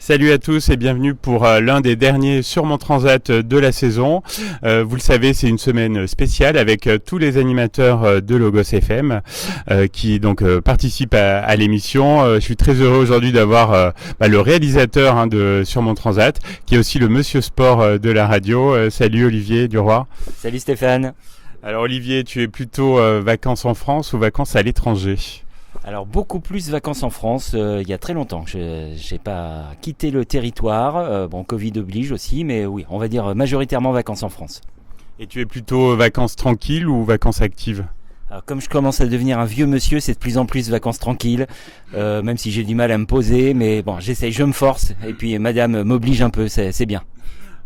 Salut à tous et bienvenue pour l'un des derniers sur mon transat de la saison. Vous le savez, c'est une semaine spéciale avec tous les animateurs de Logos FM qui donc participent à l'émission. Je suis très heureux aujourd'hui d'avoir le réalisateur de Sur mon transat, qui est aussi le monsieur sport de la radio. Salut Olivier Duroy. Salut Stéphane. Alors Olivier, tu es plutôt vacances en France ou vacances à l'étranger ? Alors beaucoup plus vacances en France, il y a très longtemps. Je n'ai pas quitté le territoire, Covid oblige aussi, mais oui, on va dire majoritairement vacances en France. Et tu es plutôt vacances tranquilles ou vacances actives ? Alors comme je commence à devenir un vieux monsieur, c'est de plus en plus vacances tranquilles, même si j'ai du mal à me poser, mais bon, j'essaye, je me force, et puis madame m'oblige un peu, c'est bien.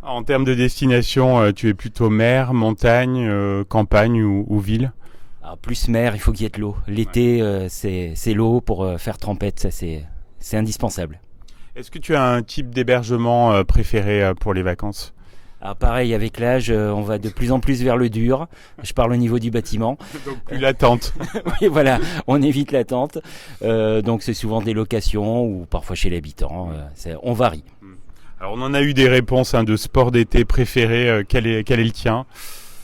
En termes de destination, tu es plutôt mer, montagne, campagne ou ville ? Alors, plus mer, il faut qu'il y ait de l'eau. L'été, c'est l'eau pour faire trempette, ça c'est indispensable. Est-ce que tu as un type d'hébergement préféré pour les vacances ? Alors pareil, avec l'âge, on va de plus en plus vers le dur. Je parle au niveau du bâtiment. Donc plus la tente. Oui, voilà, on évite la tente. Donc c'est souvent des locations ou parfois chez l'habitant. On varie. Alors on en a eu des réponses de sport d'été préféré. Quel est le tien ?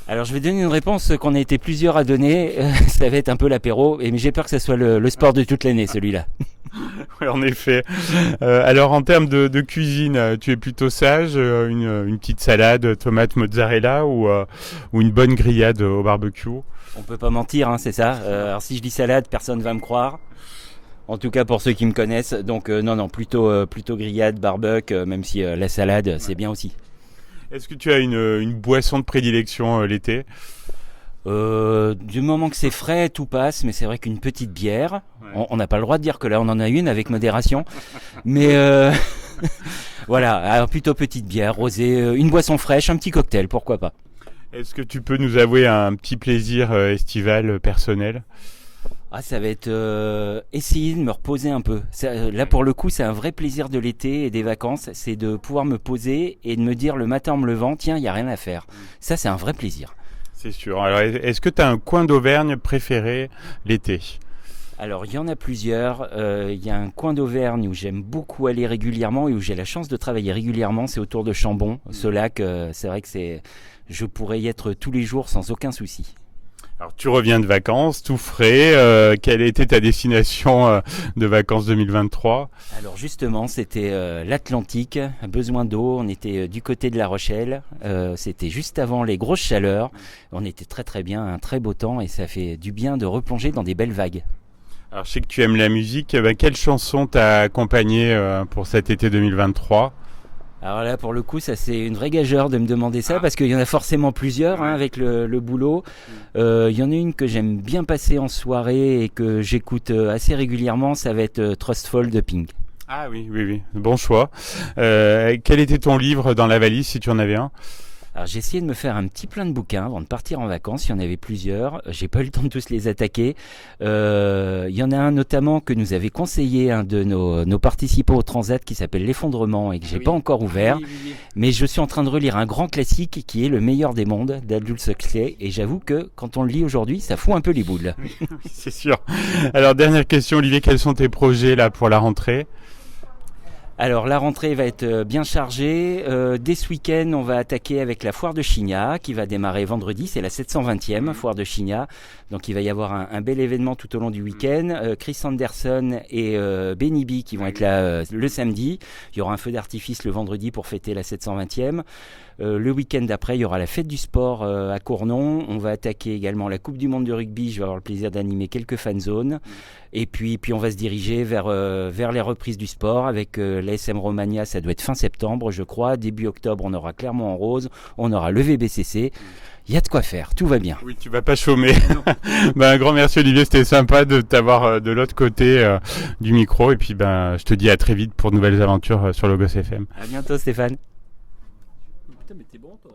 Alors je vais donner une réponse qu'on a été plusieurs à donner. Ça va être un peu l'apéro, mais j'ai peur que ce soit le sport de toute l'année, celui-là. Oui, en effet. Alors en termes de cuisine, tu es plutôt sage, une petite salade, tomate, mozzarella ou une bonne grillade au barbecue ? On peut pas mentir, c'est ça. Alors si je dis salade, personne va me croire. En tout cas pour ceux qui me connaissent. Donc non, plutôt grillade, barbecue, même si la salade, c'est bien aussi. Est-ce que tu as une boisson de prédilection l'été ? Du moment que c'est frais, tout passe, mais c'est vrai qu'une petite bière, ouais. On n'a pas le droit de dire que là on en a une avec modération, mais voilà, alors plutôt petite bière, rosée, une boisson fraîche, un petit cocktail, pourquoi pas. Est-ce que tu peux nous avouer un petit plaisir estival personnel ? Ça va être essayer de me reposer un peu. Là, pour le coup, c'est un vrai plaisir de l'été et des vacances. C'est de pouvoir me poser et de me dire le matin en me levant, tiens, il n'y a rien à faire. Ça, c'est un vrai plaisir. C'est sûr. Alors, est-ce que tu as un coin d'Auvergne préféré l'été ? Alors, il y en a plusieurs. Il y a un coin d'Auvergne où j'aime beaucoup aller régulièrement et où j'ai la chance de travailler régulièrement. C'est autour de Chambon. Ce lac, c'est vrai que je pourrais y être tous les jours sans aucun souci. Alors, tu reviens de vacances, tout frais. Quelle était ta destination de vacances 2023 ? Alors justement, c'était l'Atlantique, besoin d'eau. On était du côté de La Rochelle. C'était juste avant les grosses chaleurs. On était très très bien, un très beau temps et ça fait du bien de replonger dans des belles vagues. Alors, je sais que tu aimes la musique. Quelle chanson t'a accompagné pour cet été 2023 ? Alors là, pour le coup, ça c'est une vraie gageure de me demander ça, parce qu'il y en a forcément plusieurs avec le boulot. Il y en a une que j'aime bien passer en soirée et que j'écoute assez régulièrement, ça va être Trustful de Pink. Ah oui, bon choix. Quel était ton livre dans la valise, si tu en avais un ? Alors j'ai essayé de me faire un petit plein de bouquins avant de partir en vacances, il y en avait plusieurs, j'ai pas eu le temps de tous les attaquer. Il y en a un notamment que nous avait conseillé un de nos participants au Transat qui s'appelle L'Effondrement et que j'ai pas encore ouvert, mais je suis en train de relire un grand classique qui est Le meilleur des mondes d'Aldous Huxley et j'avoue que quand on le lit aujourd'hui, ça fout un peu les boules. Oui, c'est sûr. Alors dernière question Olivier, quels sont tes projets là pour la rentrée ? Alors la rentrée va être bien chargée. Dès ce week-end, on va attaquer avec la foire de Chignat qui va démarrer vendredi. C'est la 720e foire de Chignat. Donc il va y avoir un bel événement tout au long du week-end. Chris Anderson et Benny B qui vont être là le samedi. Il y aura un feu d'artifice le vendredi pour fêter la 720e. Le week-end d'après, il y aura la fête du sport à Cournon. On va attaquer également la Coupe du Monde de rugby. Je vais avoir le plaisir d'animer quelques fan zones. Et puis on va se diriger vers les reprises du sport avec l'ASM Romagna. Ça doit être fin septembre, je crois. Début octobre, on aura Clermont en rose. On aura le VBCC. Il y a de quoi faire, tout va bien. Oui, tu vas pas chômer. Un grand merci Olivier, c'était sympa de t'avoir de l'autre côté du micro. Et puis je te dis à très vite pour de nouvelles aventures sur Logos FM. À bientôt Stéphane. Putain, mais t'es bon toi.